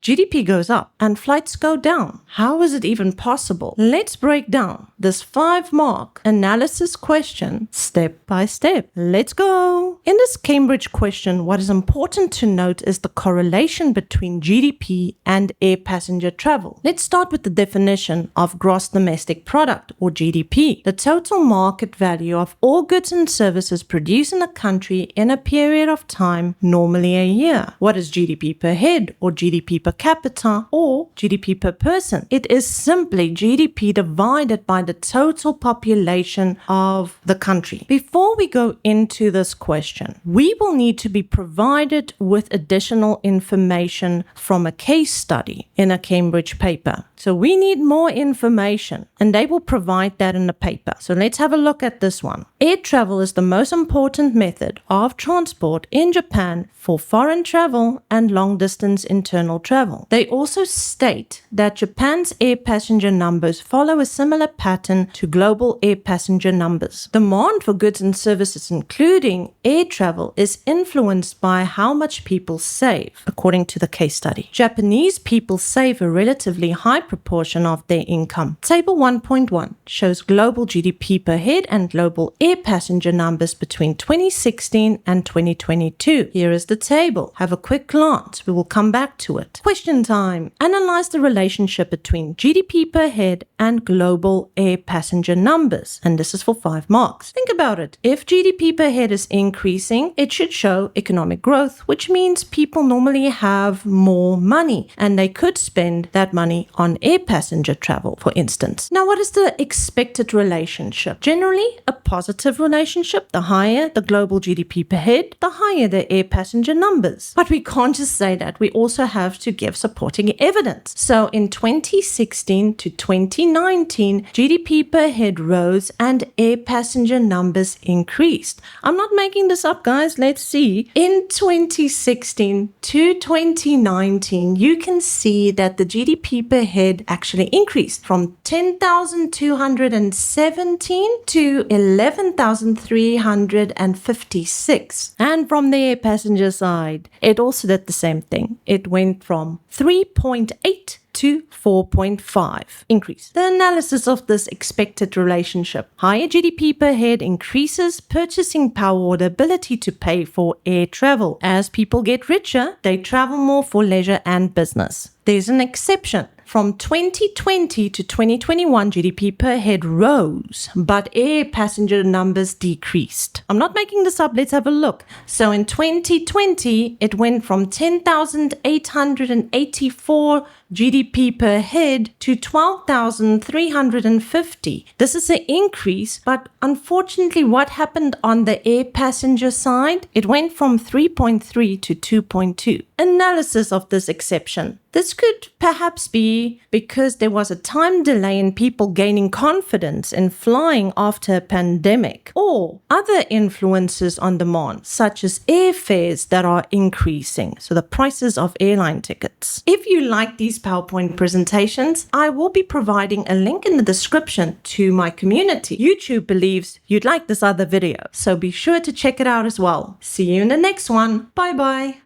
GDP goes up and flights go down. How is it even possible? Let's break down this 5-mark analysis question step by step. Let's go. In this Cambridge question, what is important to note is the correlation between GDP and air passenger travel. Let's start with the definition of gross domestic product, or GDP, the total market value of all goods and services produced in a country in a period of time, normally a year. What is GDP per head, or GDP per capita, or GDP per person? It is simply GDP divided by the total population of the country. Before we go into this question, we will need to be provided with additional information from a case study in a Cambridge paper. So we need more information, and they will provide that in the paper. So let's have a look at this one. Air travel is the most important method of transport in Japan for foreign travel and long-distance internal travel. They also state that Japan's air passenger numbers follow a similar pattern to global air passenger numbers. Demand for goods and services, including air travel, is influenced by how much people save, according to the case study. Japanese people save a relatively high proportion of their income. Table 1.1 shows global GDP per head and global air passenger numbers between 2016 and 2022. Here is the table. Have a quick glance. We will come back to it. Question time. Analyze the relationship between GDP per head and global air passenger numbers. And this is for 5 marks. Think about it. If GDP per head is increasing, it should show economic growth, which means people normally have more money and they could spend that money on air passenger travel, for instance. Now, what is the expected relationship? Generally, a positive relationship. The higher the global GDP per head, the higher the air passenger numbers. But we can't just say that. We also have to give supporting evidence. So in 2016 to 2019, GDP per head rose and air passenger numbers increased. I'm not making this up, guys. Let's see. In 2016 to 2019, you can see that the GDP per head actually increased from 10,217 to 11,356. And from the air passenger side, it also did the same thing. It went from 3.8 to 4.5 increase. The analysis of this expected relationship. Higher GDP per head increases purchasing power or the ability to pay for air travel. As people get richer, they travel more for leisure and business. There's an exception. From 2020 to 2021, GDP per head rose, but air passenger numbers decreased. I'm not making this up. Let's have a look. So in 2020, it went from 10,884 GDP per head to 12,350. This is an increase, but unfortunately, what happened on the air passenger side? It went from 3.3 to 2.2. Analysis of this exception. This could perhaps be because there was a time delay in people gaining confidence in flying after a pandemic, or other influences on demand, such as airfares that are increasing, so the prices of airline tickets. If you like these PowerPoint presentations, I will be providing a link in the description to my community. YouTube believes you'd like this other video, so be sure to check it out as well. See you in the next one. Bye bye.